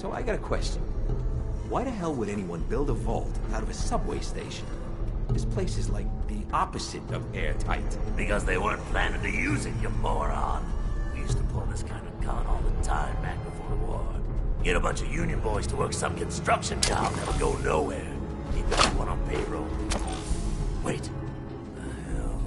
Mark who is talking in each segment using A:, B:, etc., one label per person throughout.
A: So I got a question. Why the hell would anyone build a vault out of a subway station? This place is like the opposite of airtight.
B: Because they weren't planning to use it, you moron. We used to pull this kind of con all the time back before the war. Get a bunch of union boys to work some construction job that would go nowhere. Keep everyone on payroll. Wait. The hell?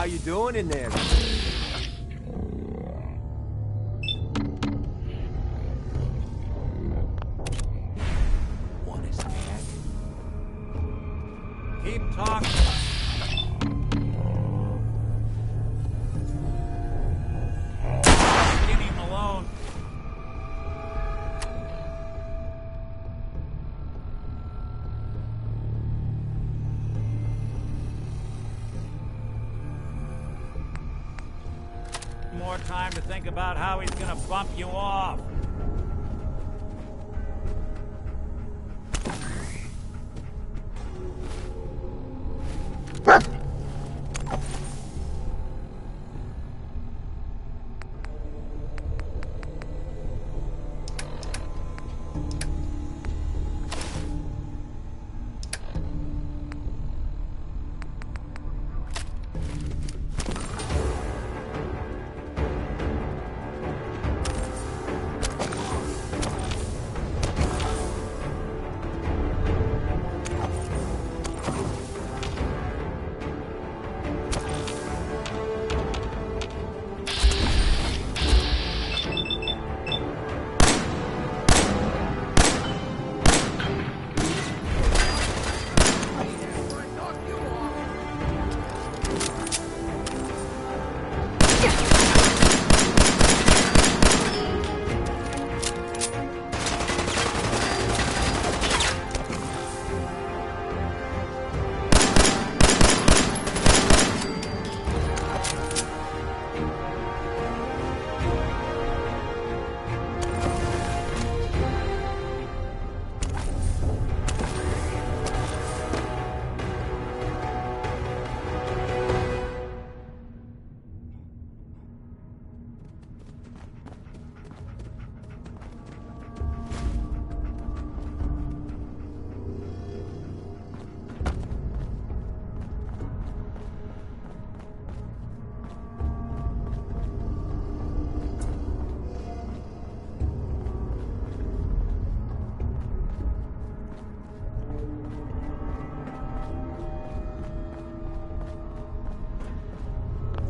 A: How you doing in there? Want a snack?
C: Keep talking. Leave him alone. More time to think about how he's gonna bump you off.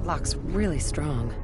D: Lock's really strong.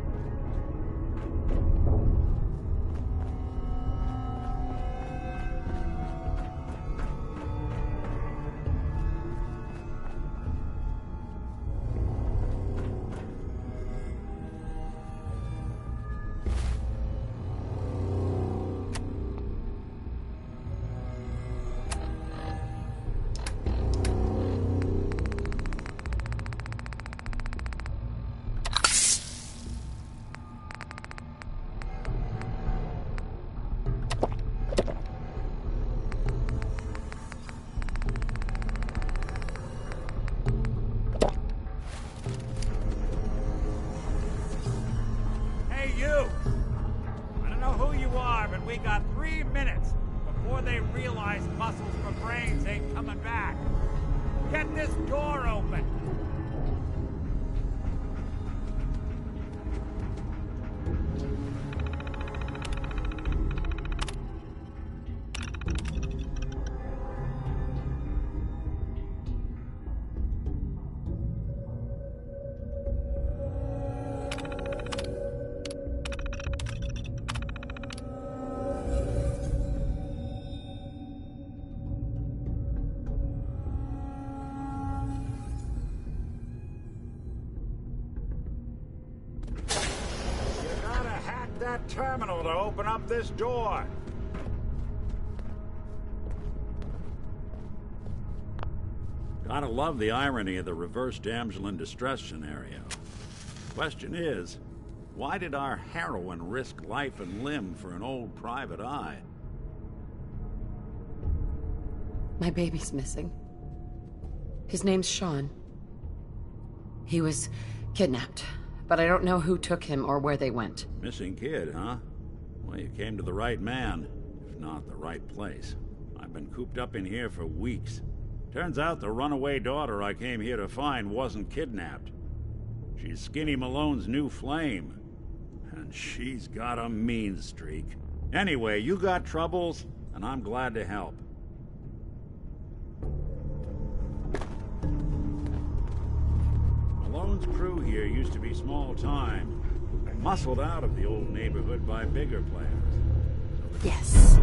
C: Hey, you! I don't know who you are, but we got 3 minutes before they realize muscles for brains ain't coming back. Get this door open! That terminal to open up this door. Gotta love the irony of the reverse damsel in distress scenario. Question is, why did our heroine risk life and limb for an old private eye?
D: My baby's missing. His name's Sean. He was kidnapped, but I don't know who took him or where they went.
C: Missing kid, huh? Well, you came to the right man, if not the right place. I've been cooped up in here for weeks. Turns out the runaway daughter I came here to find wasn't kidnapped. She's Skinny Malone's new flame. And she's got a mean streak. Anyway, you got troubles, and I'm glad to help. Malone's crew here used to be small time, muscled out of the old neighborhood by bigger players.
D: Yes.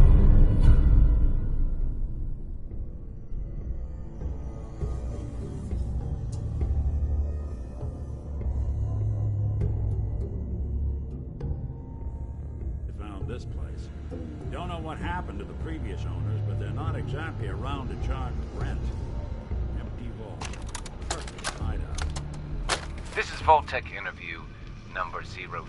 C: They found this place. Don't know what happened to the previous owners, but they're not exactly around to charge rent. Empty vault. Perfect hideout.
E: This is Vault-Tec interview number 03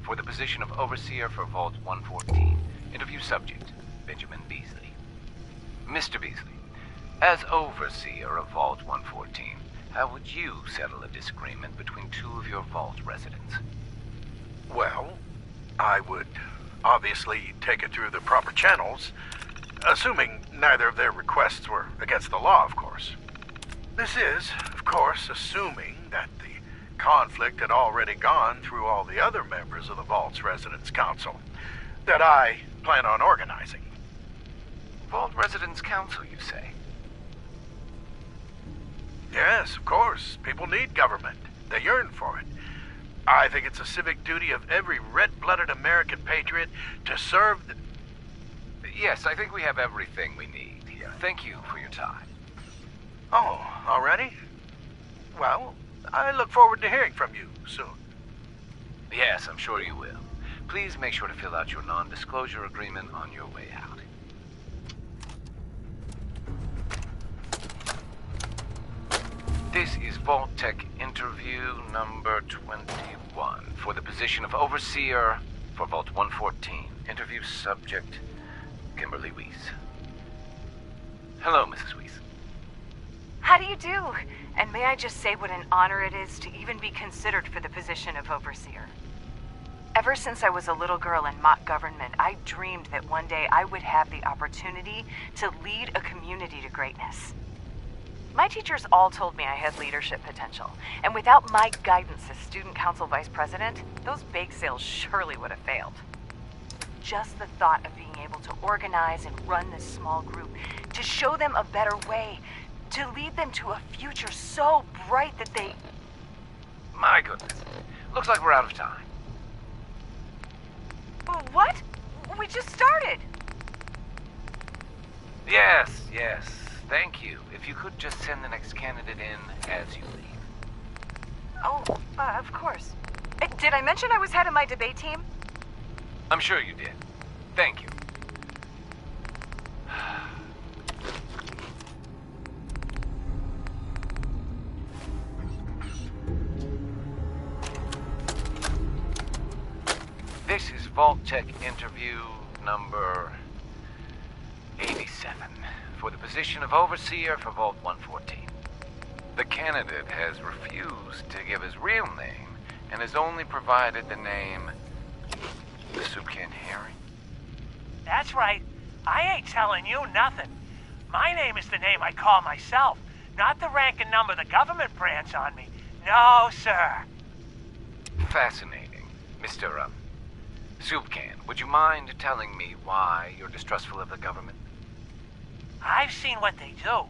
E: for the position of Overseer for Vault 114. Interview subject, Benjamin Beasley. Mr. Beasley, as Overseer of Vault 114, how would you settle a disagreement between two of your Vault residents?
F: Well, I would obviously take it through the proper channels, assuming neither of their requests were against the law, of course. This is, of course, assuming that the conflict had already gone through all the other members of the Vault's Residence Council that I plan on organizing.
E: Vault Residence Council, you say?
F: Yes, of course. People need government. They yearn for it. I think it's a civic duty of every red-blooded American patriot to serve the...
E: Yes, I think we have everything we need here. Thank you for your time.
F: Oh, already? Well, I look forward to hearing from you soon.
E: Yes, I'm sure you will. Please make sure to fill out your non-disclosure agreement on your way out. This is Vault-Tec interview number 21 for the position of Overseer for Vault 114. Interview subject, Kimberly Weiss. Hello, Mrs. Weiss.
G: How do you do? And may I just say what an honor it is to even be considered for the position of Overseer. Ever since I was a little girl in mock government, I dreamed that one day I would have the opportunity to lead a community to greatness. My teachers all told me I had leadership potential, and without my guidance as student council vice president, those bake sales surely would have failed. Just the thought of being able to organize and run this small group, to show them a better way, to lead them to a future so bright that they...
E: My goodness. Looks like we're out of time.
G: What? We just started.
E: Yes. Thank you. If you could just send the next candidate in as you leave.
G: Oh, of course. Did I mention I was head of my debate team?
E: I'm sure you did. Thank you. This is Vault Tech interview number 87 for the position of Overseer for Vault 114. The candidate has refused to give his real name and has only provided the name Soup Can Harry.
H: That's right. I ain't telling you nothing. My name is the name I call myself, not the rank and number the government brands on me. No, sir.
E: Fascinating. Mr. Soup Can, would you mind telling me why you're distrustful of the government?
H: I've seen what they do.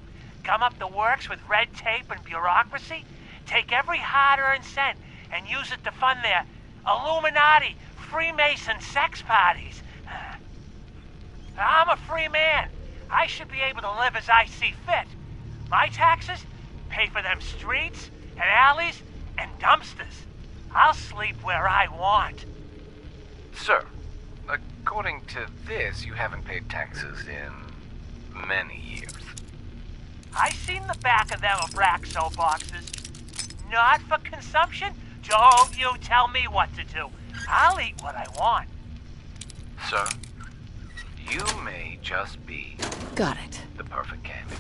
H: Come up the works with red tape and bureaucracy, take every hard-earned cent and use it to fund their Illuminati, Freemason sex parties. I'm a free man. I should be able to live as I see fit. My taxes pay for them streets and alleys and dumpsters. I'll sleep where I want.
E: Sir, according to this, you haven't paid taxes in many years.
H: I seen the back of them Abraxo boxes. Not for consumption. Don't you tell me what to do. I'll eat what I want.
E: Sir, you may just be
D: Got it.
E: the perfect candidate.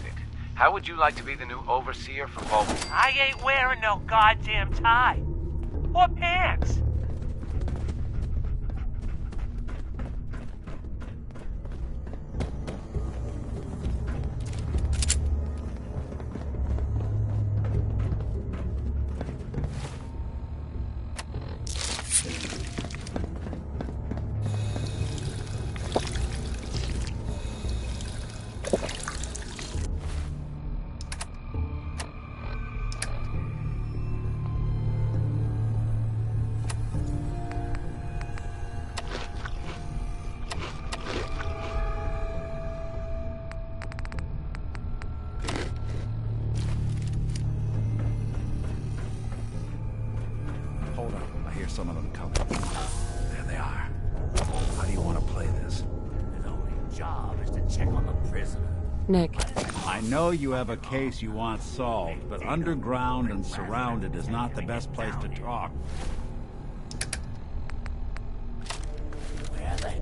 E: How would you like to be the new overseer for Vault?
H: I ain't wearing no goddamn tie. Or pants.
I: Hold up, I hear some of them coming. There they are. How do you want to play this?
B: His only job is to check on the prisoner.
D: Nick,
C: I know you have a case you want solved, but underground and surrounded is not the best place to talk.
B: Where are they?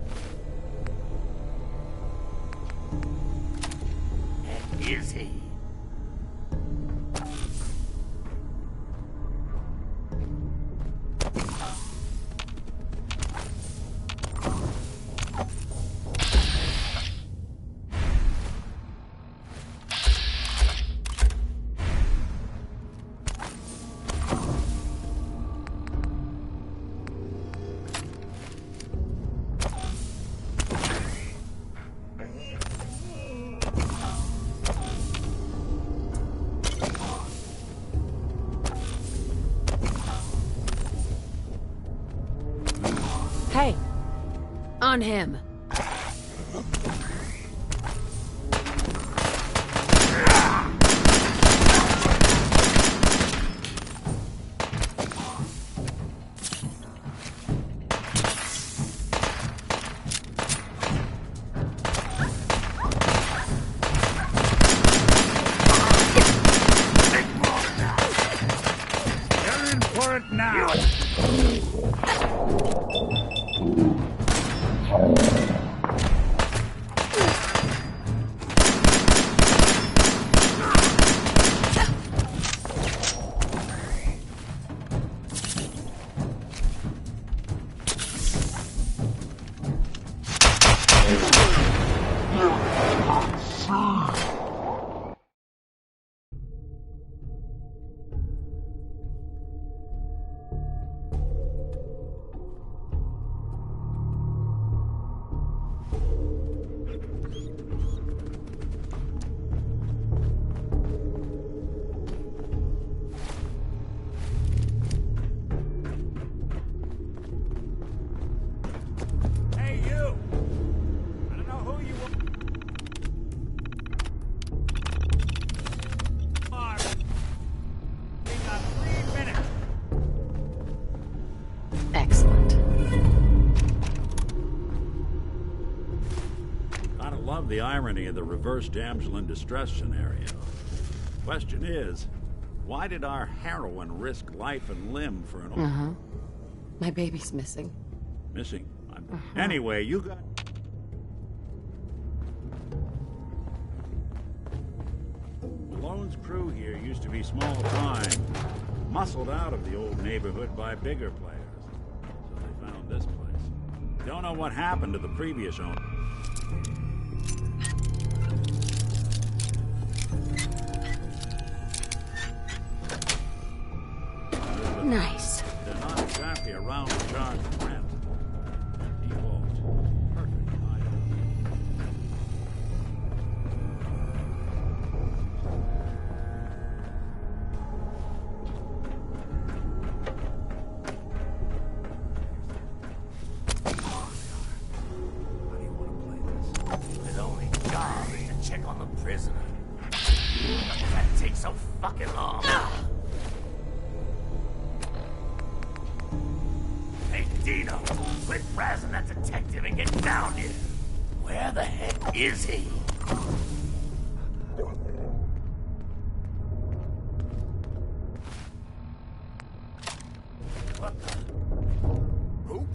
B: And is he?
D: hey. On him.
C: You're in for it now! the irony of the reverse damsel in distress scenario. Question is, why did our heroine risk life and limb for an...
D: My baby's missing.
C: Missing? Anyway, you got... Malone's crew here used to be small time, muscled out of the old neighborhood by bigger players. So they found this place. Don't know what happened to the previous owner.
D: Nice.
C: They're not exactly around to charge rent. Default. Perfect item.
I: How do you want to play this?
B: With only God to check on the prisoner. That takes so fucking long. Hey, Dino, quit razzing that detective and get down here. Where the heck is he? What the? Who?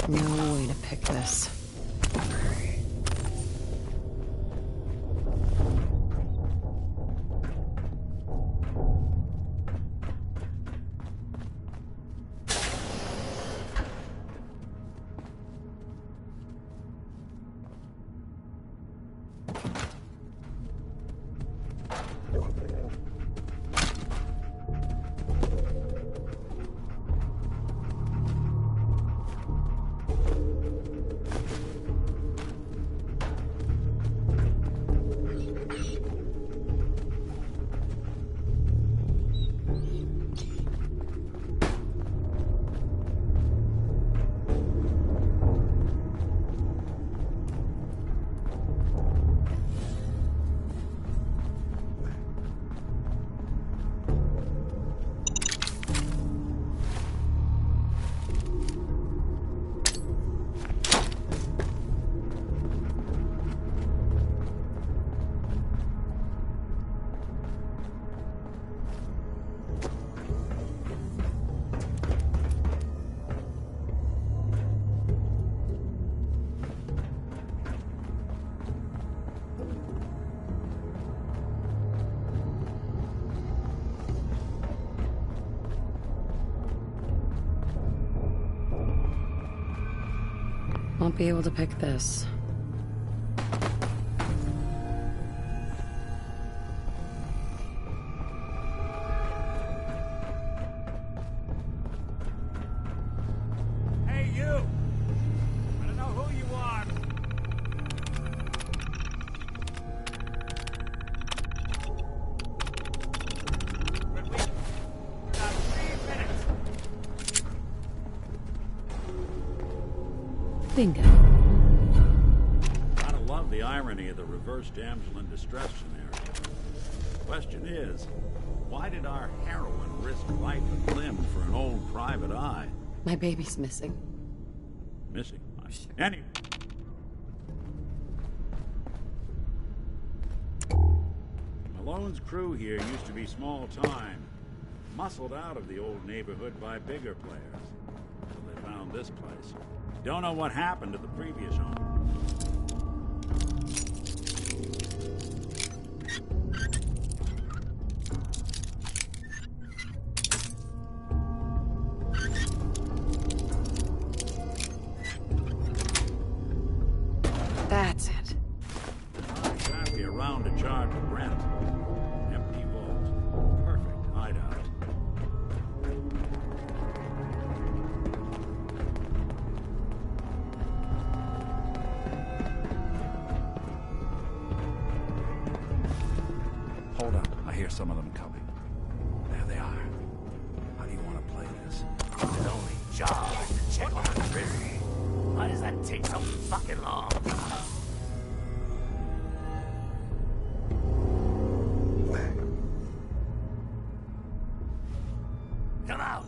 D: No way to pick this. Won't be able to pick this.
C: Hey, you! I don't know who you are. But we got 3 minutes.
D: Bingo.
C: Gotta love the irony of the reverse damsel in distress scenario. Question is, why did our heroine risk life and limb for an old private eye?
D: My baby's missing.
C: Missing?
D: Sure.
C: Anyway. Malone's crew here used to be small time, muscled out of the old neighborhood by bigger players. So they found this place. Don't know what happened to the previous owner.
D: That's it.
C: Exactly around to charge of rent. Empty vault. Perfect hideout.
I: some of them coming. There they are. How do you want to play this?
B: His only job is to check on the prison. Why does that take so fucking long? Come out!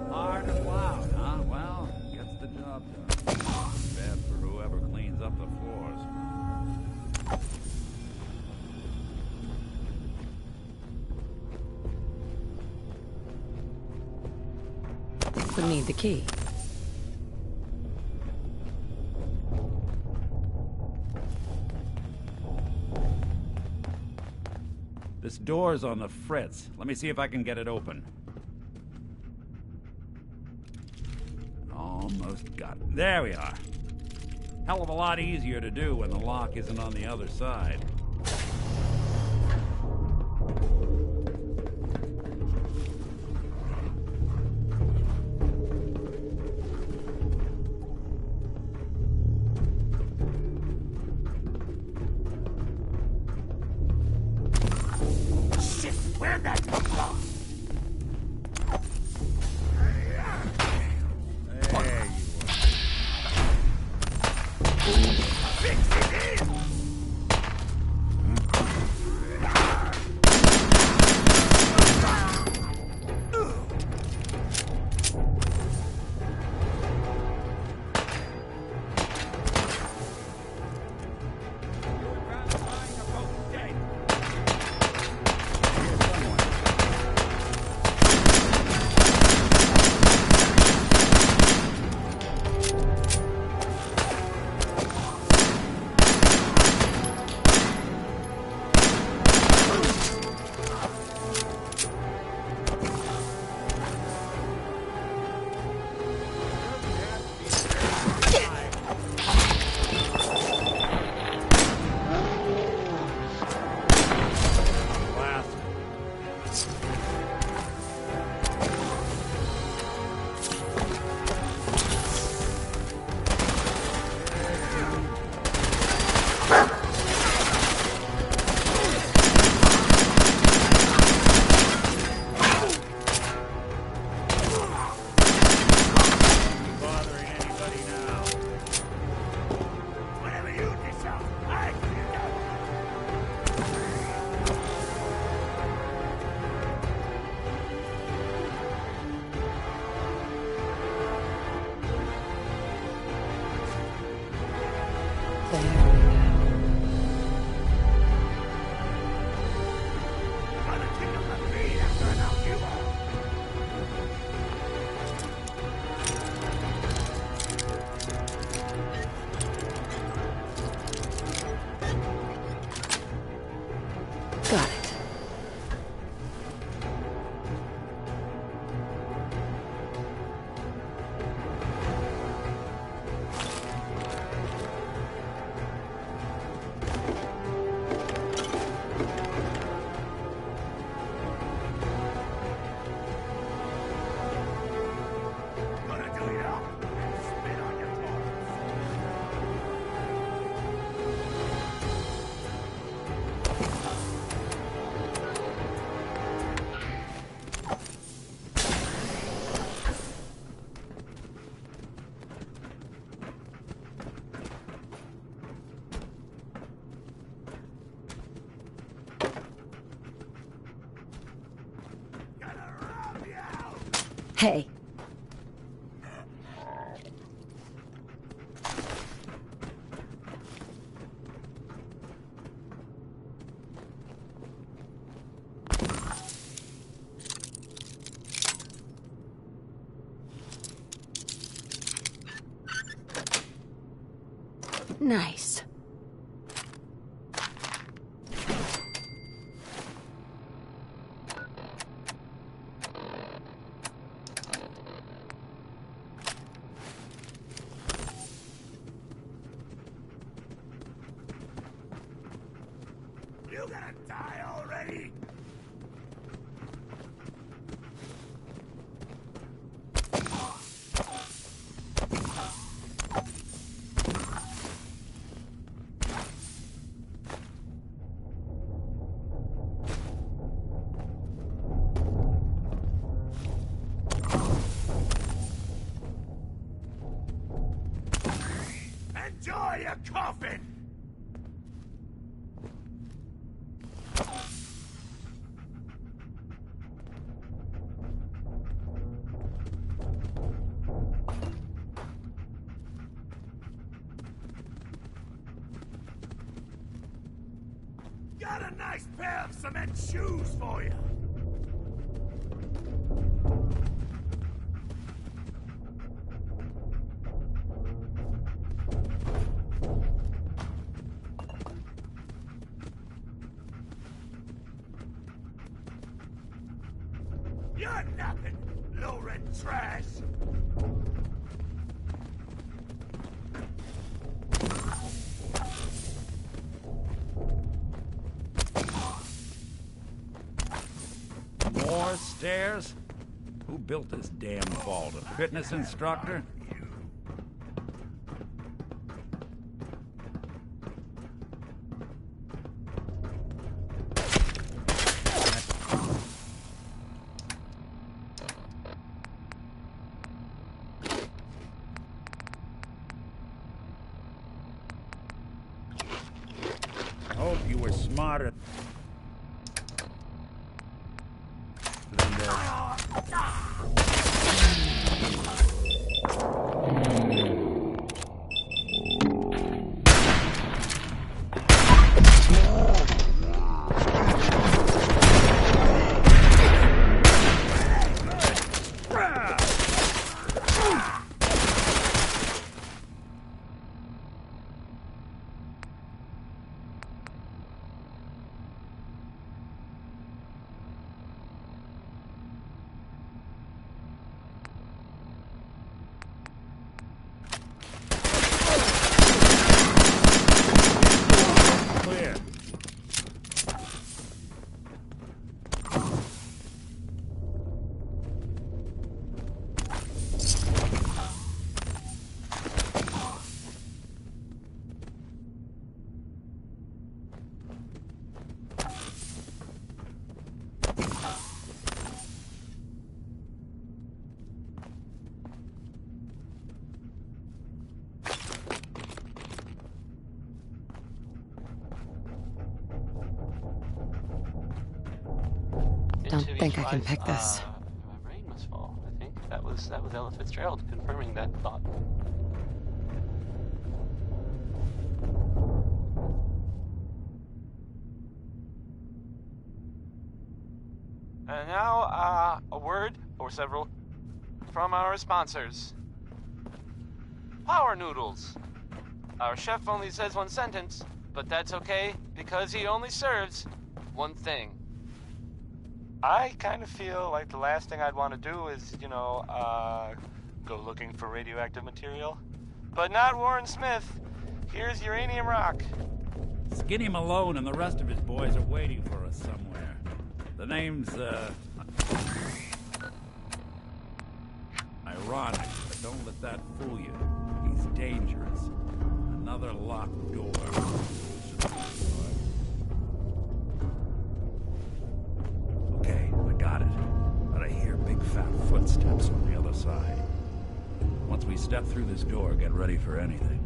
I: Hard and loud, huh? Well, gets the job done. Bad for whoever cleans up the floors.
D: Would need the key.
I: This door's on the fritz. Let me see if I can get it open. Almost got it. There we are. Hell of a lot easier to do when the lock isn't on the other side.
B: Shit, where'd that come from?
I: There you
B: Fix it in!
D: Got it. Hey. Nice.
B: You gonna die already? Enjoy your coffin! Got a nice pair of cement shoes for you. You're nothing, low-rent trash.
C: More stairs? Who built this damn vault? A fitness instructor? Hope you were smarter than this. Clear.
D: Don't think I can pick this.
J: My brain must fall. I think that was Ella Fitzgerald confirming that thought. And now, a word or several from our sponsors. Power Noodles. Our chef only says one sentence, but that's okay because he only serves one thing. I kind of feel like the last thing I'd want to do is, go looking for radioactive material. But not Warren Smith. Here's uranium rock.
C: Skinny Malone and the rest of his boys are waiting for us somewhere. The name's, ironic, but don't let that fool you. He's dangerous. Another locked door. Okay, I got it. But I hear big fat footsteps on the other side. Once we step through this door, get ready for anything.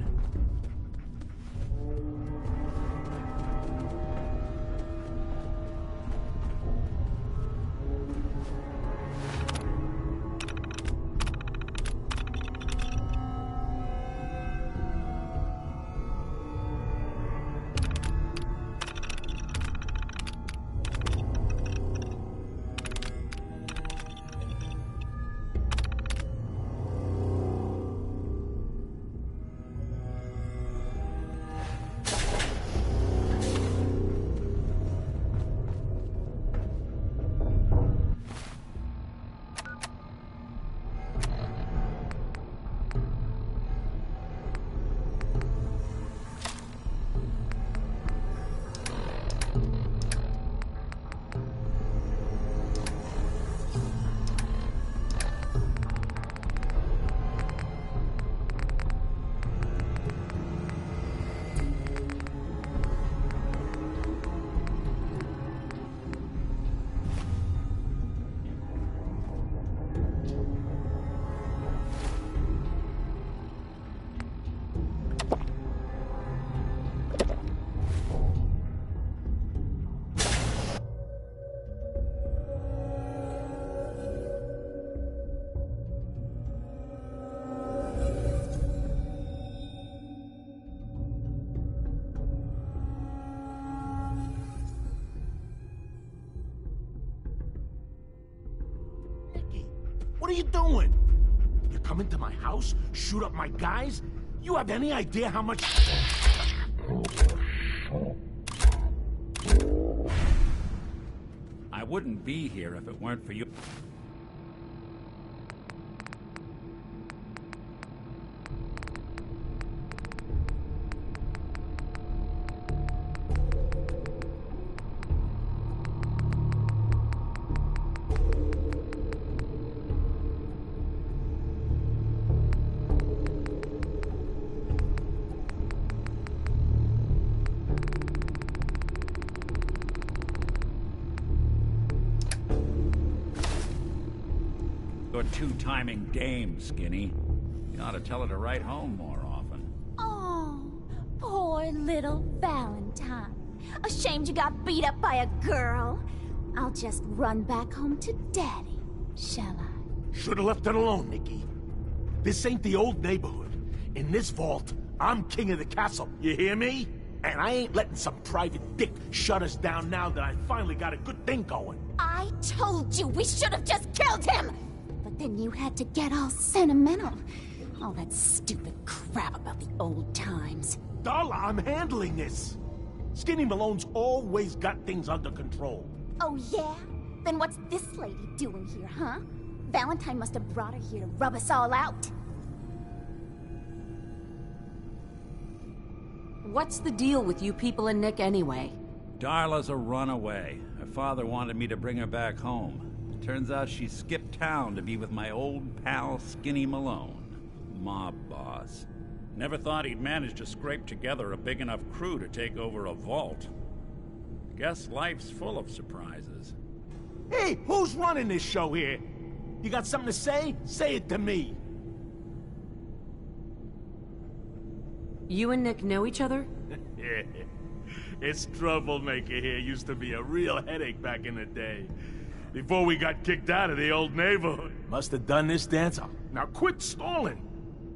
K: What are you doing? You come into my house, shoot up my guys? You have any idea how much...
C: I wouldn't be here if it weren't for you. You're two-timing dame, Skinny. You ought to tell her to write home more often.
L: Oh, poor little Valentine. Ashamed you got beat up by a girl? I'll just run back home to Daddy, shall I?
K: Should've left it alone, Nikki. This ain't the old neighborhood. In this vault, I'm king of the castle. You hear me? And I ain't letting some private dick shut us down now that I finally got a good thing going.
L: I told you we should have just killed him! But then you had to get all sentimental. All that stupid crap about the old times.
K: Darla, I'm handling this. Skinny Malone's always got things under control.
L: Oh, yeah? Then what's this lady doing here, huh? Valentine must have brought her here to rub us all out.
D: What's the deal with you people and Nick anyway?
C: Darla's a runaway. Her father wanted me to bring her back home. Turns out she skipped town to be with my old pal Skinny Malone. Mob boss. Never thought he'd manage to scrape together a big enough crew to take over a vault. Guess life's full of surprises.
K: Hey, who's running this show here? You got something to say? Say it to me.
D: You and Nick know each other?
K: Yeah. This troublemaker here used to be a real headache back in the day. Before we got kicked out of the old neighborhood. Must have done this dance. Now quit stalling.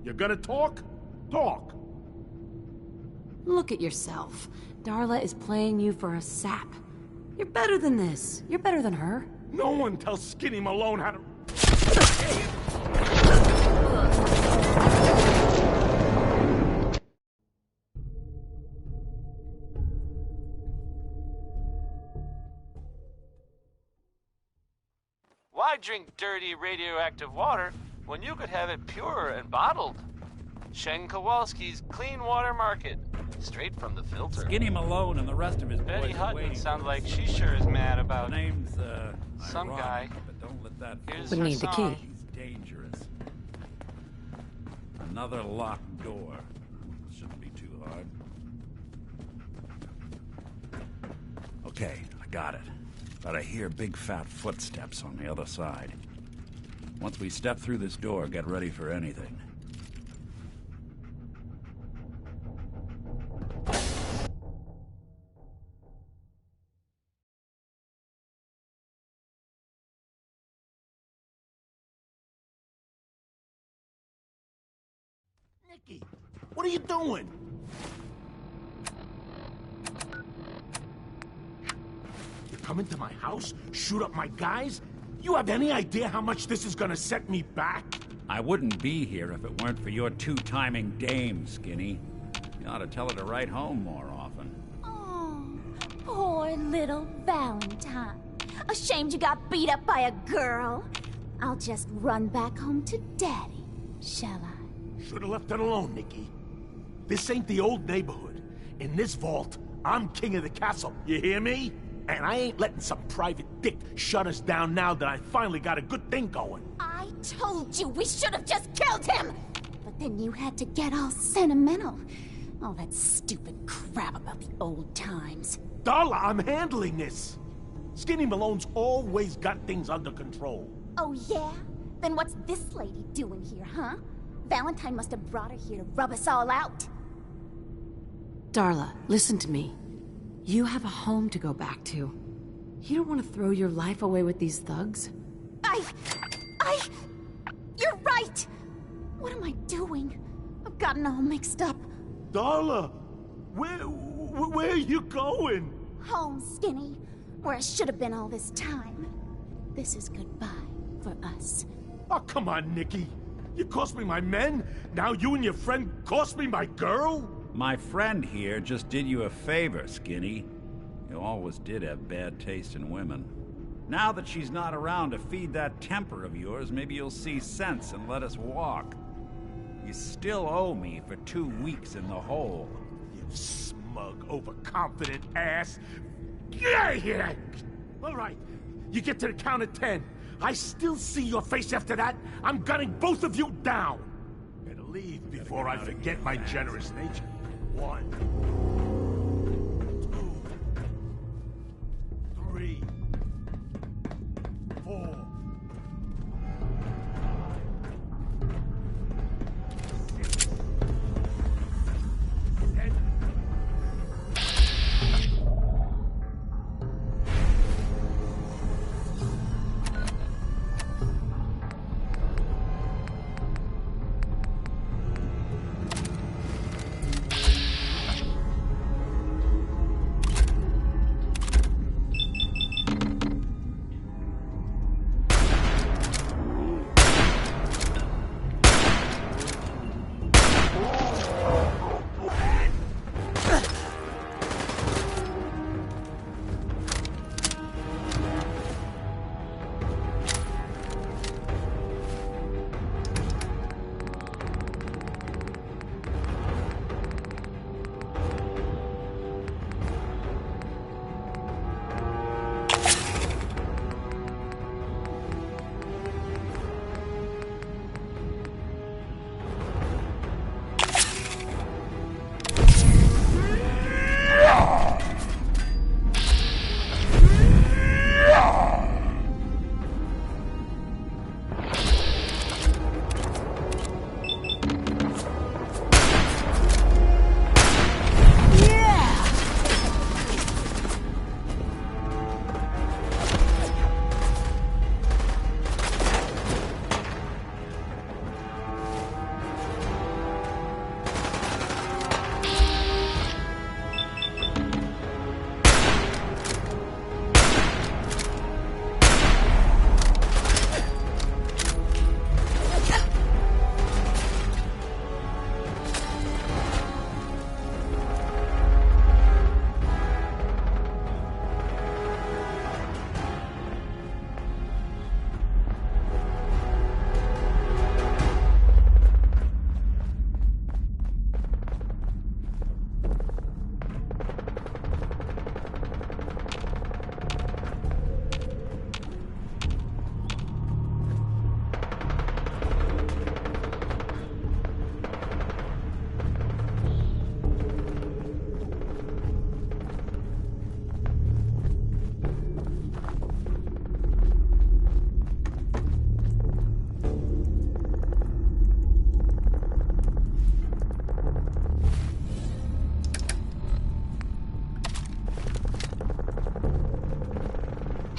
K: You gonna talk? Talk.
D: Look at yourself. Darla is playing you for a sap. You're better than this. You're better than her.
K: No one tells Skinny Malone how to...
J: Why drink dirty radioactive water when you could have it pure and bottled? Shen Kowalski's Clean Water Market, straight from the filter.
C: Skinny Malone and the rest of his
J: Betty
C: boys are
J: Hutton
C: waiting.
J: sounds like she sure is mad about
C: The name's,
J: some
C: ironic,
J: guy.
C: But don't let that
J: Here's
D: We
J: her
D: need the
J: song.
D: key.
C: He's dangerous. Another locked door. Shouldn't be too hard. Okay, I got it. But I hear big fat footsteps on the other side. Once we step through this door, get ready for anything.
K: Nikki, what are you doing? You come into my house, shoot up my guys? You have any idea how much this is gonna set me back?
C: I wouldn't be here if it weren't for your two-timing dame, Skinny. You ought to tell her to write home more often.
L: Oh, poor little Valentine. Ashamed you got beat up by a girl? I'll just run back home to Daddy, shall I?
K: Should've left it alone, Nikki. This ain't the old neighborhood. In this vault, I'm king of the castle. You hear me? And I ain't letting some private dick shut us down now that I finally got a good thing going.
L: I told you we should have just killed him! But then you had to get all sentimental. All that stupid crap about the old times.
K: Darla, I'm handling this. Skinny Malone's always got things under control.
L: Oh, yeah? Then what's this lady doing here, huh? Valentine must have brought her here to rub us all out.
D: Darla, listen to me. You have a home to go back to. You don't want to throw your life away with these thugs?
L: You're right! What am I doing? I've gotten all mixed up.
K: Darla, where are you going?
L: Home, Skinny, where I should have been all this time. This is goodbye for us.
K: Oh, come on, Nicky. You cost me my men, now you and your friend cost me my girl?
C: My friend here just did you a favor, Skinny. You always did have bad taste in women. Now that she's not around to feed that temper of yours, maybe you'll see sense and let us walk. You still owe me for 2 weeks in the hole.
K: You smug, overconfident ass. Get out of here! All right, you get to the count of 10. I still see your face after that. I'm gunning both of you down. Better leave before I forget my generous nature. 1, 2, 3, 4.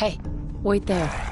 D: Hey, wait there.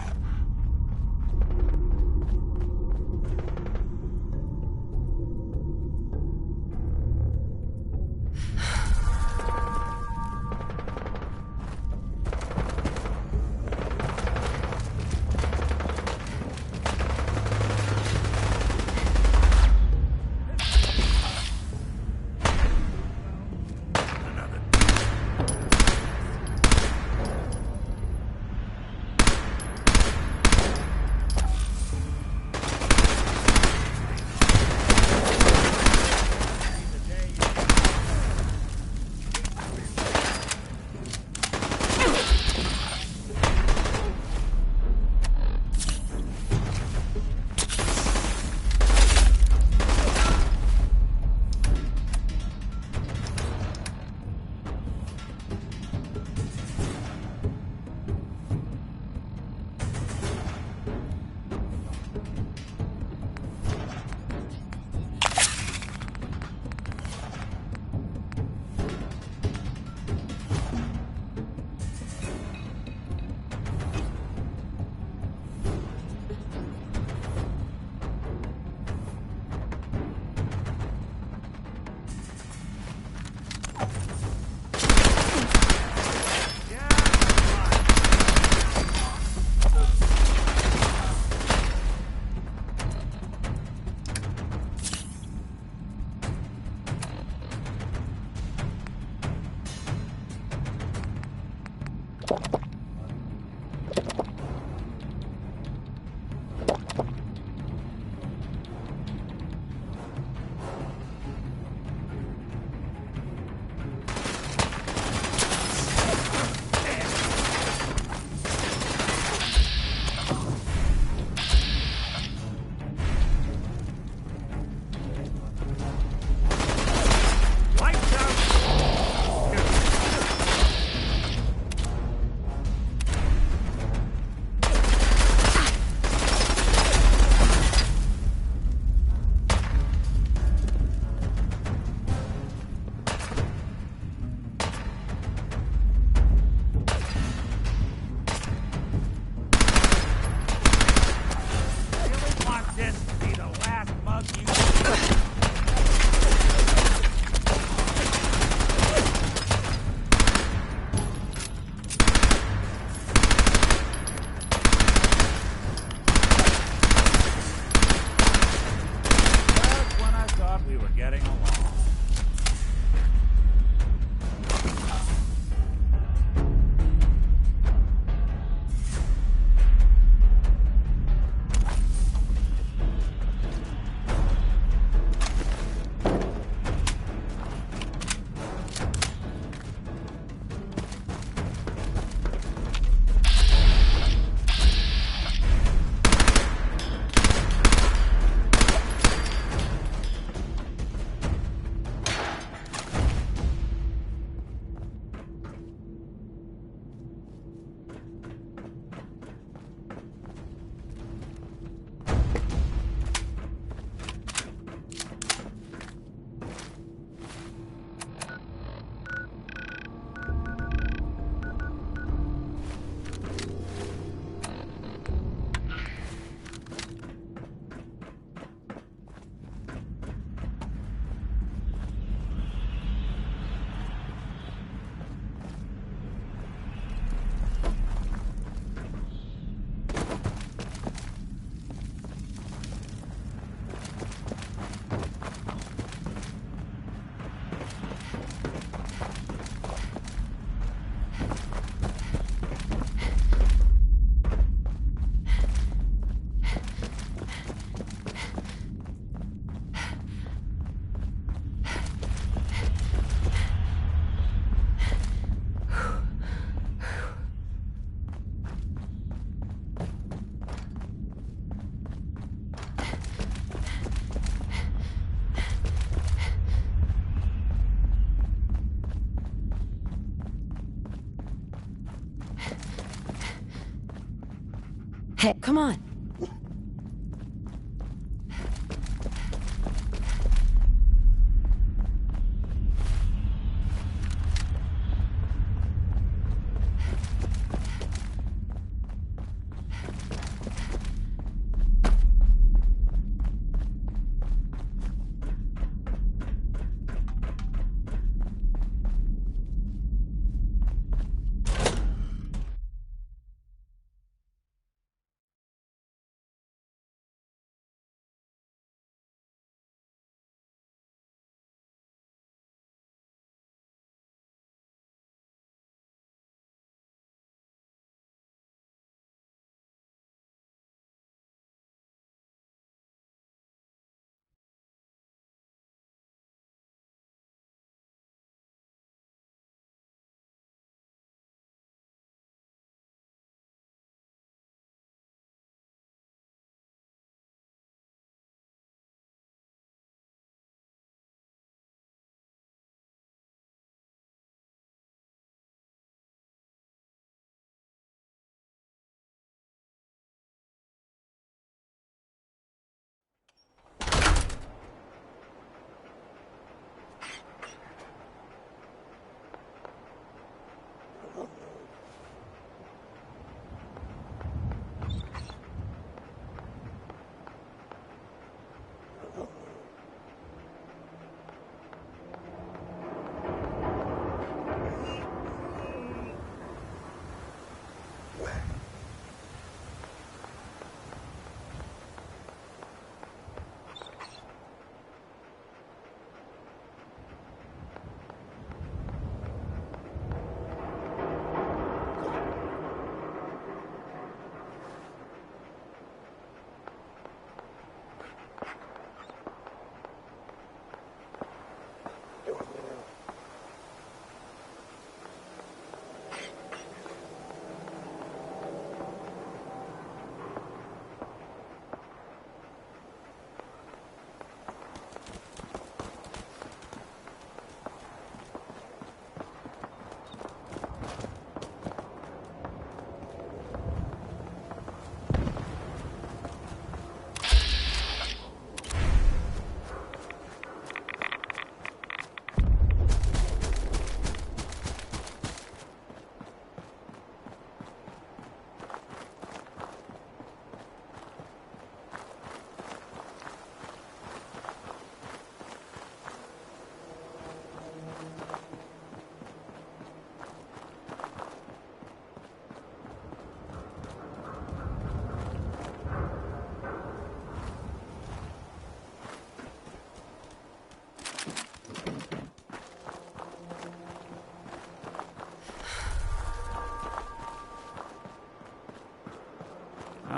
D: Hey, come on.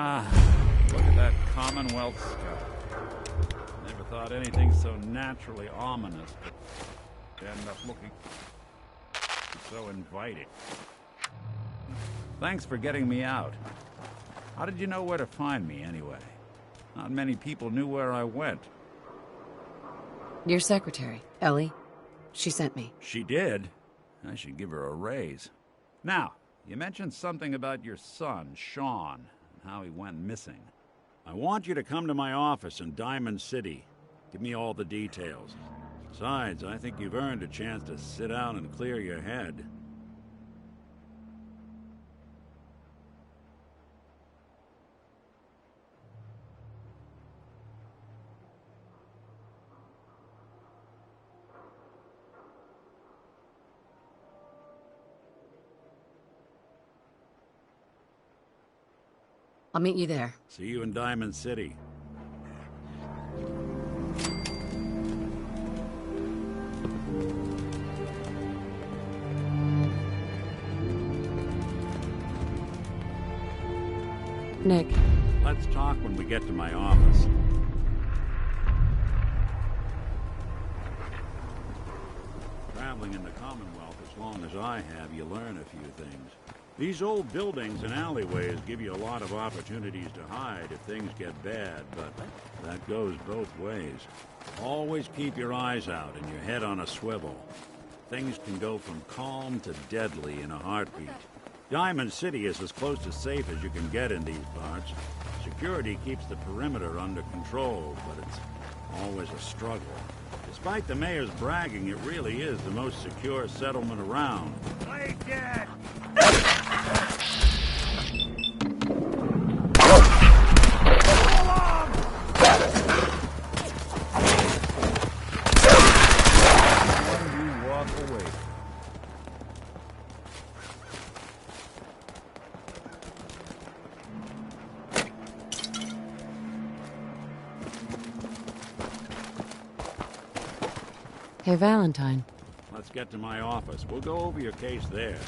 C: Ah, look at that Commonwealth stuff. Never thought anything so naturally ominous could end up looking so inviting. Thanks for getting me out. How did you know where to find me, anyway? Not many people knew where I went.
D: Your secretary, Ellie. She sent me.
C: She did? I should give her a raise. Now, you mentioned something about your son, Sean, and how he went missing. I want you to come to my office in Diamond City. Give me all the details. Besides, I think you've earned a chance to sit down and clear your head.
D: I'll meet you there.
C: See you in Diamond City.
D: Nick.
C: Let's talk when we get to my office. Traveling in the Commonwealth as long as I have, you learn a few things. These old buildings and alleyways give you a lot of opportunities to hide if things get bad, but that goes both ways. Always keep your eyes out and your head on a swivel. Things can go from calm to deadly in a heartbeat. Diamond City is as close to safe as you can get in these parts. Security keeps the perimeter under control, but it's always a struggle. Despite the mayor's bragging, it really is the most secure settlement around.
B: Play dead!
C: You walk away.
D: Hey, Valentine.
C: Let's get to my office. We'll go over your case there.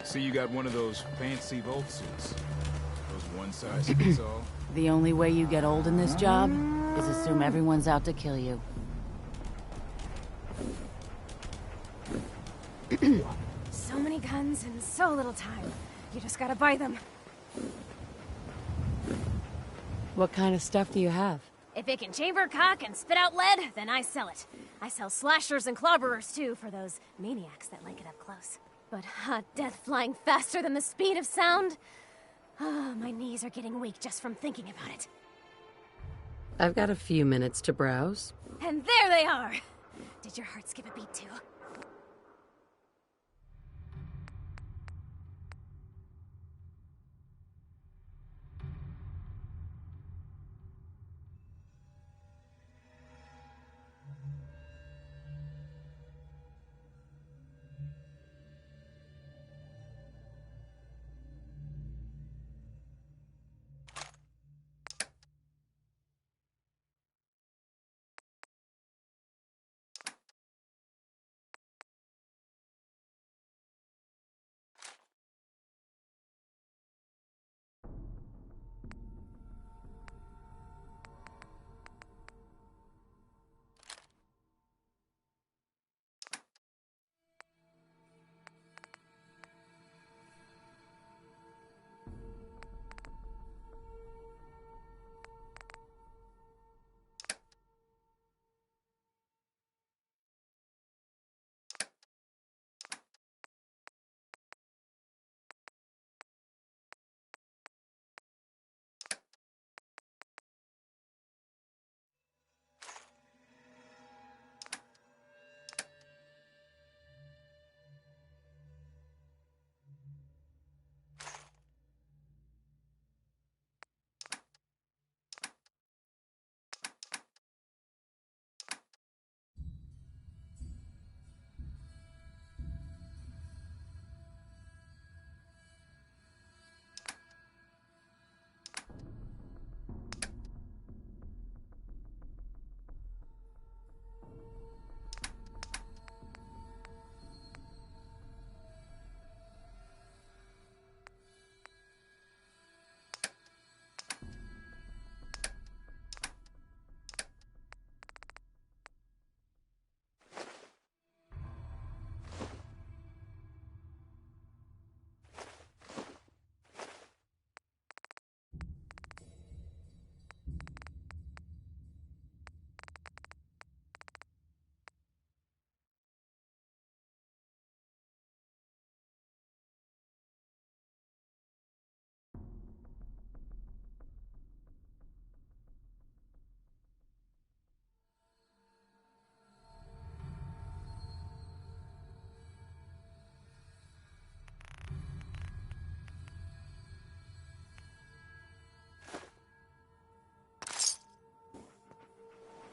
M: See, you got one of those fancy Volt suits. Those one size fits all.
N: The only way you get old in this job is assume everyone's out to kill you.
O: So many guns and so little time. You just gotta buy them.
D: What kind of stuff do you have?
O: If it can chamber cock and spit out lead, then I sell it. I sell slashers and clobberers too for those maniacs that like it up close. But death flying faster than the speed of sound? My knees are getting weak just from thinking about it.
D: I've got a few minutes to browse.
O: And there they are! Did your heart skip a beat too?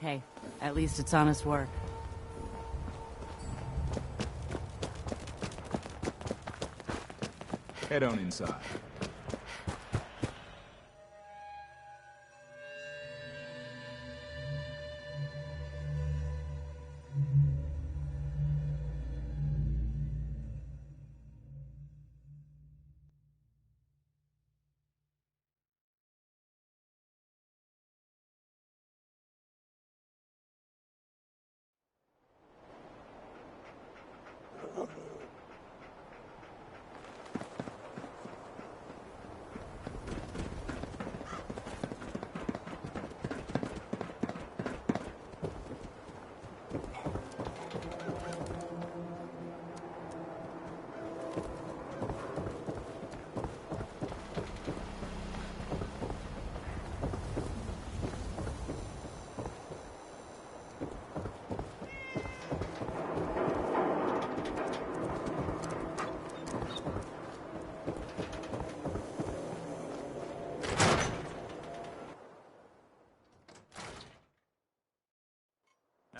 N: Hey, at least it's honest work.
M: Head on inside.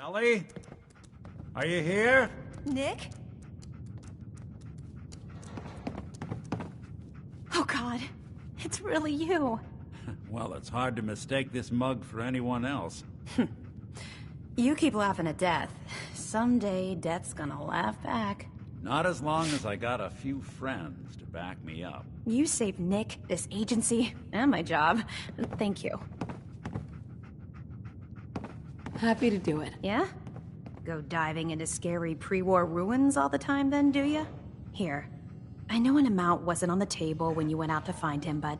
C: Ellie? Are you here?
P: Nick? Oh God, it's really you.
C: Well, it's hard to mistake this mug for anyone else.
P: You keep laughing at death. Someday, death's gonna laugh back.
C: Not as long as I got a few friends to back me up.
P: You saved Nick, this agency, and my job. Thank you.
D: Happy to do it.
P: Yeah? Go diving into scary pre-war ruins all the time then, do ya? Here. I know an amount wasn't on the table when you went out to find him, but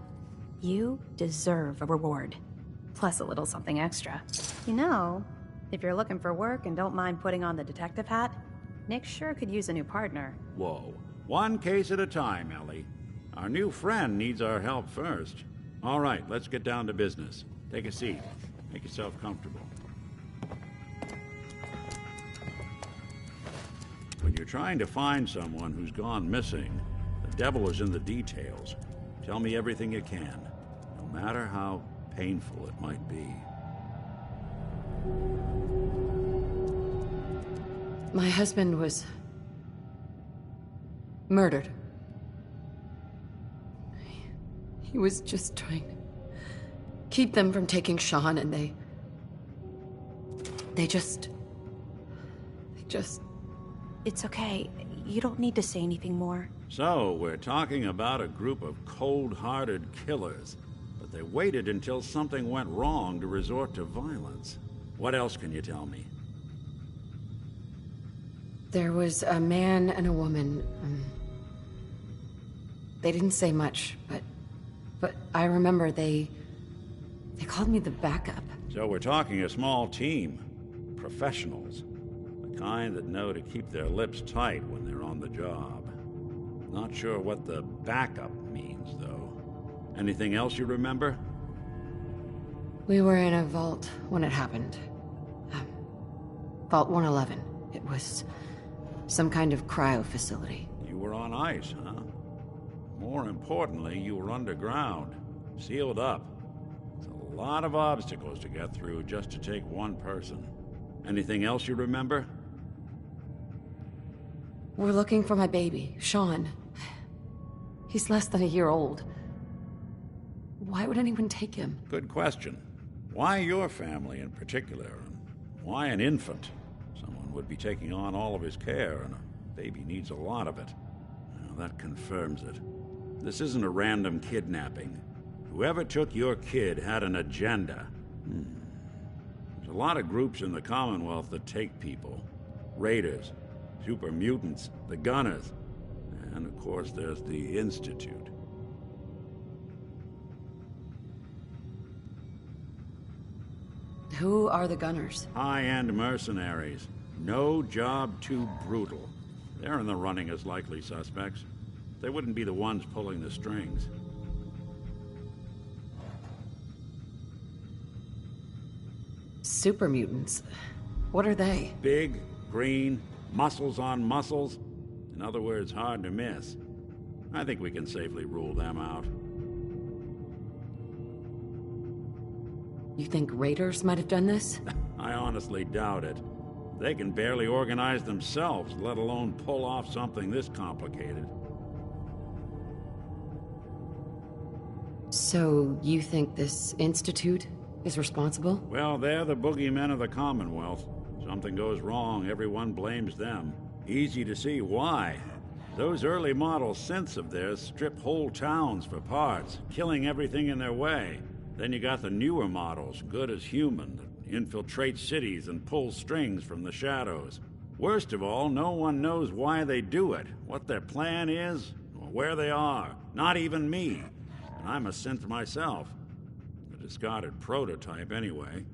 P: you deserve a reward. Plus a little something extra. You know, if you're looking for work and don't mind putting on the detective hat, Nick sure could use a new partner.
C: Whoa. One case at a time, Ellie. Our new friend needs our help first. All right, let's get down to business. Take a seat. Make yourself comfortable. When you're trying to find someone who's gone missing, the devil is in the details. Tell me everything you can, no matter how painful it might be.
D: My husband was murdered. He was just trying to keep them from taking Sean, and they just...
P: It's okay. You don't need to say anything more.
C: So, we're talking about a group of cold-hearted killers, but they waited until something went wrong to resort to violence. What else can you tell me?
D: There was a man and a woman. They didn't say much, but I remember they called me the backup.
C: So we're talking a small team. Professionals. The kind that know to keep their lips tight when they're on the job. Not sure what the backup means, though. Anything else you remember?
D: We were in a vault when it happened. Vault 111. It was some kind of cryo facility.
C: You were on ice, huh? More importantly, you were underground, sealed up. It's a lot of obstacles to get through just to take one person. Anything else you remember?
D: We're looking for my baby, Sean. He's less than a year old. Why would anyone take him?
C: Good question. Why your family in particular? And why an infant? Someone would be taking on all of his care, and a baby needs a lot of it. Well, that confirms it. This isn't a random kidnapping. Whoever took your kid had an agenda. There's a lot of groups in the Commonwealth that take people. Raiders, super mutants, the Gunners, and of course there's the Institute.
D: Who are the Gunners?
C: High-end mercenaries. No job too brutal. They're in the running as likely suspects. They wouldn't be the ones pulling the strings.
D: Super mutants. What are they?
C: Big, green, muscles on muscles. In other words, hard to miss. I think we can safely rule them out.
D: You think raiders might have done this?
C: I honestly doubt it. They can barely organize themselves, let alone pull off something this complicated.
D: So, you think this institute is responsible?
C: Well, they're the boogeymen of the Commonwealth. Something goes wrong, everyone blames them. Easy to see why. Those early model synths of theirs strip whole towns for parts, killing everything in their way. Then you got the newer models, good as human, that infiltrate cities and pull strings from the shadows. Worst of all, no one knows why they do it, what their plan is, or where they are. Not even me. And I'm a synth myself. A discarded prototype, anyway.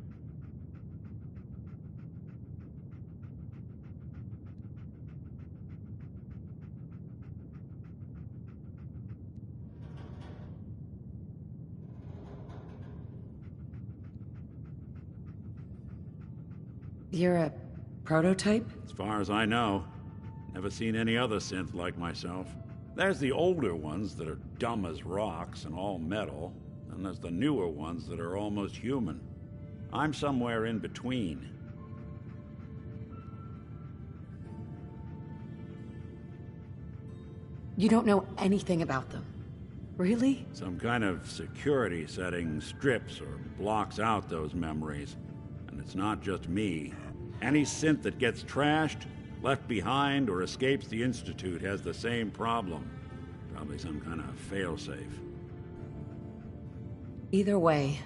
D: You're a prototype?
C: As far as I know. Never seen any other synth like myself. There's the older ones that are dumb as rocks and all metal, and there's the newer ones that are almost human. I'm somewhere in between.
D: You don't know anything about them. Really?
C: Some kind of security setting strips or blocks out those memories. And it's not just me. Any synth that gets trashed, left behind, or escapes the Institute has the same problem. Probably some kind of failsafe.
D: Either way,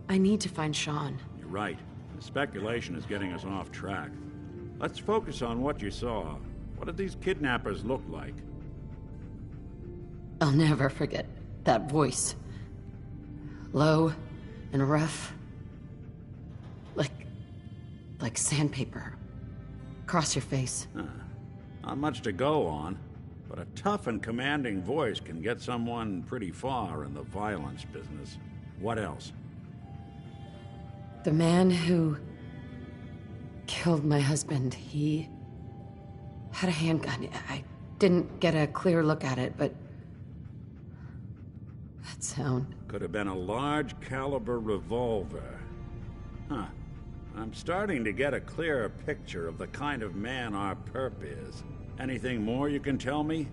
D: I need to find Sean.
C: You're right. The speculation is getting us off track. Let's focus on what you saw. What did these kidnappers look like?
D: I'll never forget that voice. Low and rough. Like sandpaper. Across your face.
C: Not much to go on, but a tough and commanding voice can get someone pretty far in the violence business. What else?
D: The man who killed my husband, he had a handgun. I didn't get a clear look at it, but that sound.
C: Could have been a large caliber revolver. Huh. I'm starting to get a clearer picture of the kind of man our perp is. Anything more you can tell me?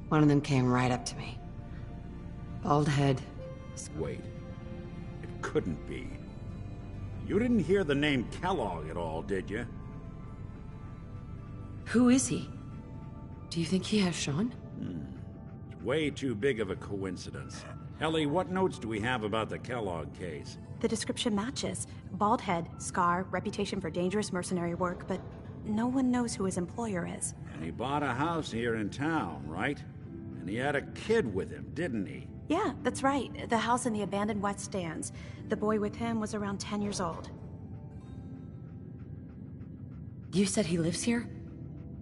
D: One of them came right up to me. Bald head.
C: Wait. It couldn't be. You didn't hear the name Kellogg at all, did you?
D: Who is he? Do you think he has Sean?
C: It's way too big of a coincidence. Ellie, what notes do we have about the Kellogg case?
P: The description matches. Bald head, scar, reputation for dangerous mercenary work, but no one knows who his employer is.
C: And he bought a house here in town, right? And he had a kid with him, didn't he?
P: Yeah, that's right. The house in the abandoned West Stands. The boy with him was around 10 years old.
D: You said he lives here?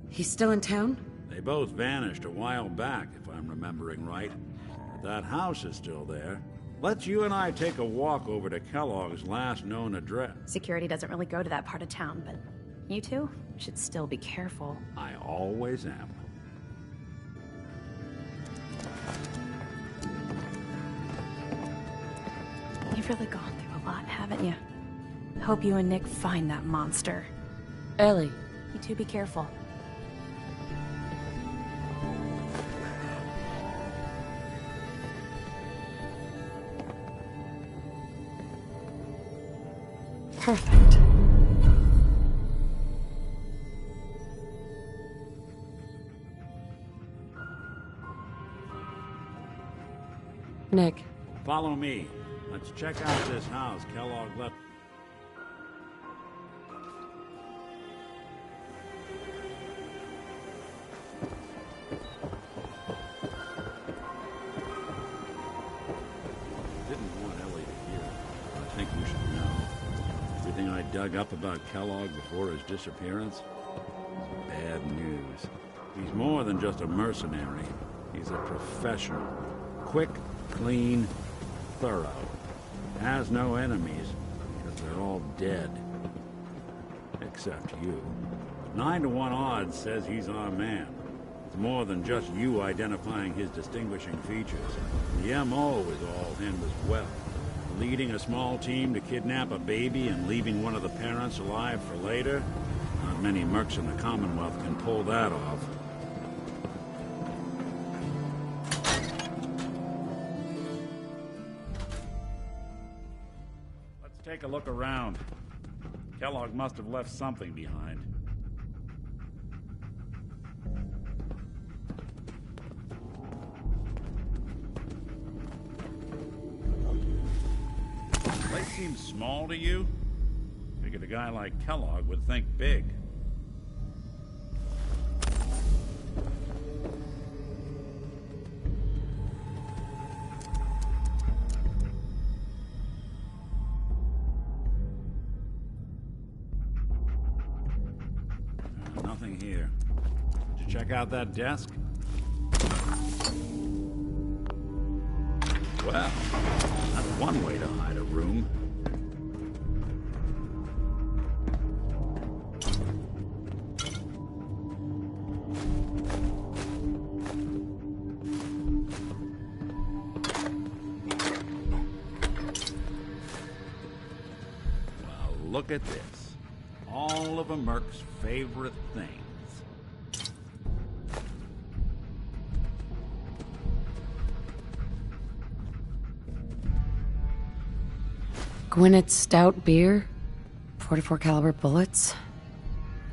D: He's still in town?
C: They both vanished a while back, if I'm remembering right. But that house is still there. Let's you and I take a walk over to Kellogg's last known address.
P: Security doesn't really go to that part of town, but you two should still be careful.
C: I always am.
P: You've really gone through a lot, haven't you? Hope you and Nick find that monster.
D: Ellie.
P: You two be careful.
D: Perfect. Nick.
C: Follow me. Let's check out this house Kellogg left. Didn't want Ellie to hear. I think you should know. Everything I dug up about Kellogg before his disappearance is bad news. He's more than just a mercenary. He's a professional. Quick, clean, thorough. Has no enemies, because they're all dead. Except you. 9 to 1 odds says he's our man. It's more than just you identifying his distinguishing features. The MO is all him as well. Leading a small team to kidnap a baby and leaving one of the parents alive for later? Not many mercs in the Commonwealth can pull that off. Let's take a look around. Kellogg must have left something behind. Place seems small to you? Figured a guy like Kellogg would think big. Nothing here. Did you check out that desk? Well, that's one way to hide a room. Well, look at this. All of a merc's favorite things.
D: Gwinnett's stout beer, 44 caliber bullets,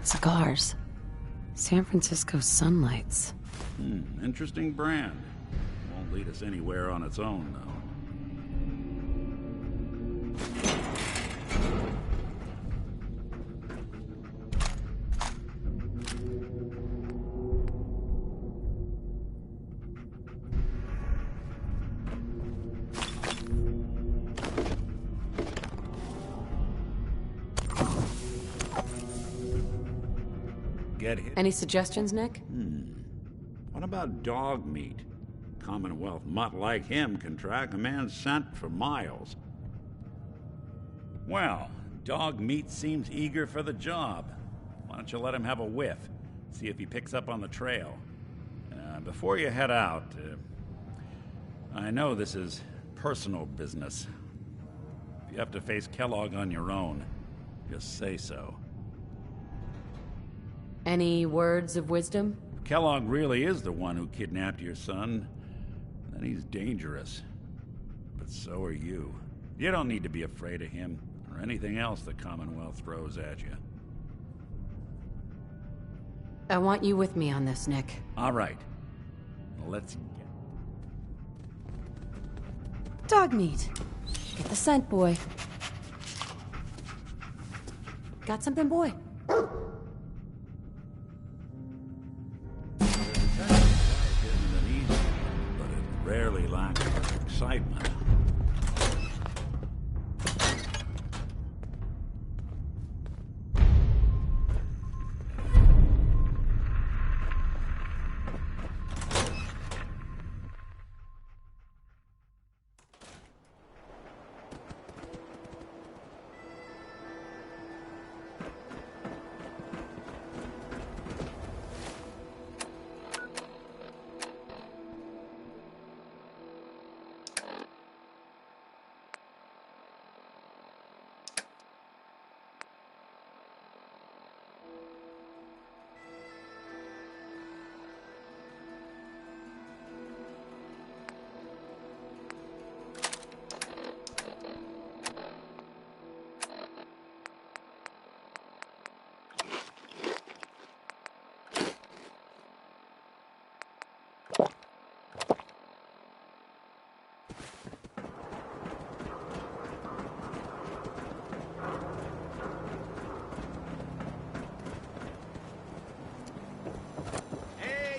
D: cigars, San Francisco sunlights.
C: Interesting brand. Won't lead us anywhere on its own, though.
D: Any suggestions, Nick?
C: What about dog meat? Commonwealth mutt like him can track a man's scent for miles. Well, dog meat seems eager for the job. Why don't you let him have a whiff? See if he picks up on the trail. Before you head out, I know this is personal business. If you have to face Kellogg on your own, just say so.
D: Any words of wisdom?
C: If Kellogg really is the one who kidnapped your son, then he's dangerous. But so are you. You don't need to be afraid of him, or anything else the Commonwealth throws at you.
D: I want you with me on this, Nick.
C: All right. Let's get...
D: Dog meat. Get the scent, boy. Got something, boy?
C: Rarely lacks excitement.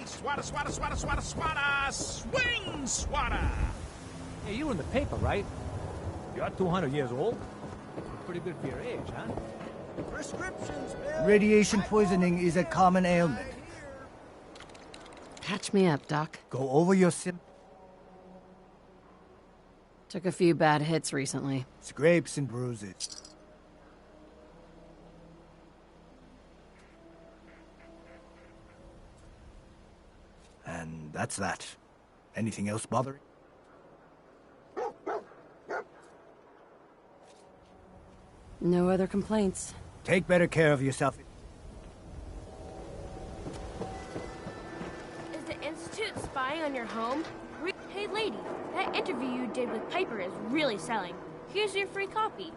K: Swatter, swatter, swatter, swatter, swatter! Swing, swatter!
Q: Hey, you were in the paper, right? You're 200 years old. Pretty good for your age, huh?
R: Prescriptions, Bill. Radiation poisoning is a common ailment.
D: Patch me up, Doc.
R: Go over your
D: Took a few bad hits recently.
R: Scrapes and bruises. that's that. Anything else bothering?
D: No other complaints.
R: Take better care of yourself.
S: Is the Institute spying on your home? Hey lady, that interview you did with Piper is really selling. Here's your free copy.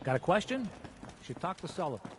Q: Got a question? Should talk to Sullivan.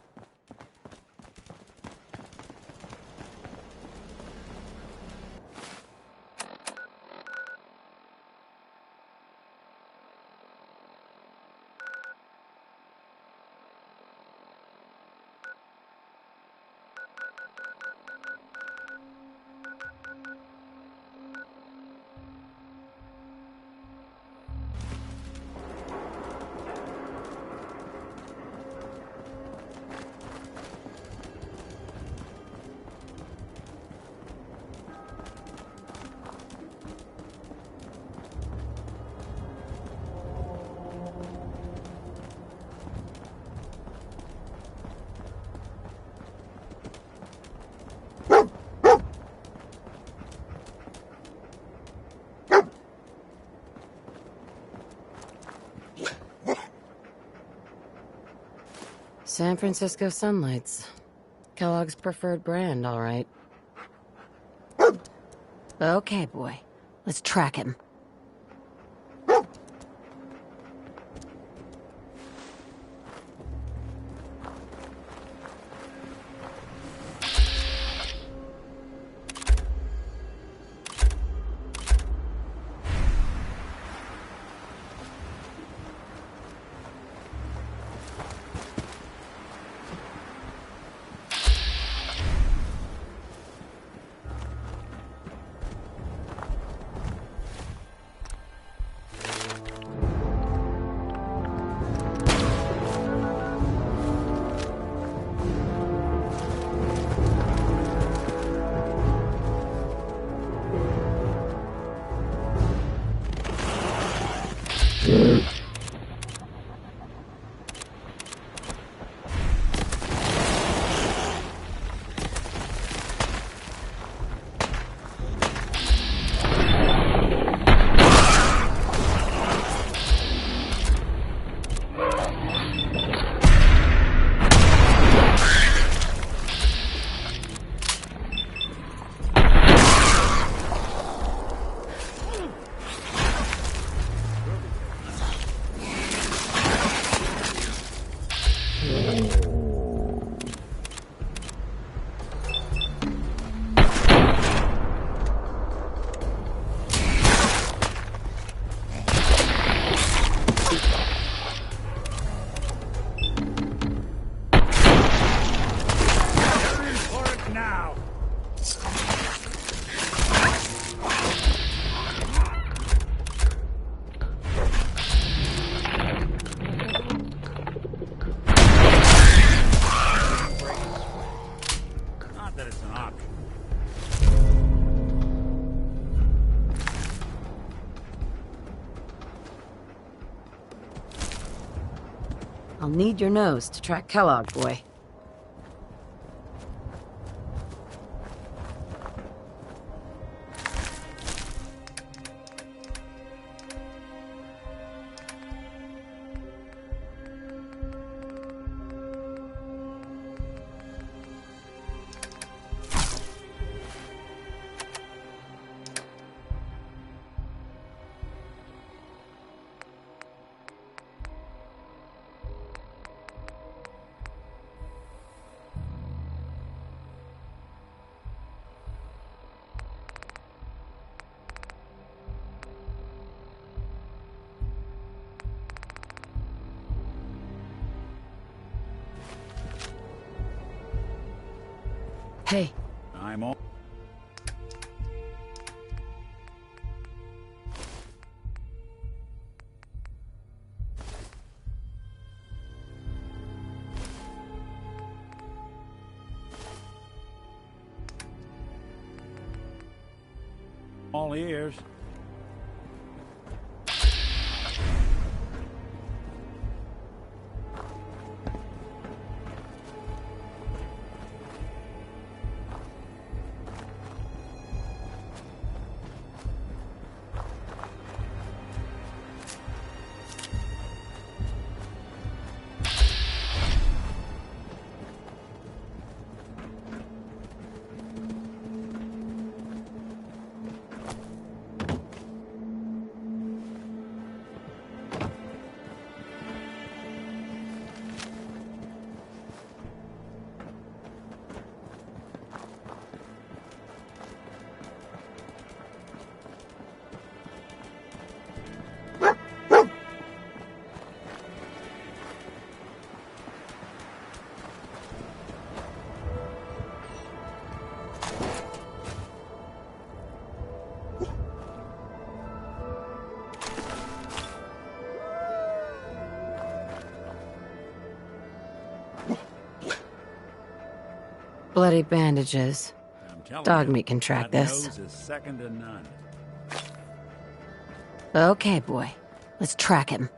D: San Francisco Sunlights. Kellogg's preferred brand, all right. Okay, boy. Let's track him. I'll need your nose to track Kellogg, boy. Hey.
C: I'm all... all ears.
D: Bloody bandages. Dog meat can track
C: that
D: this.
C: nose is second to none.
D: Okay, boy. Let's track him.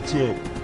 T: What's up?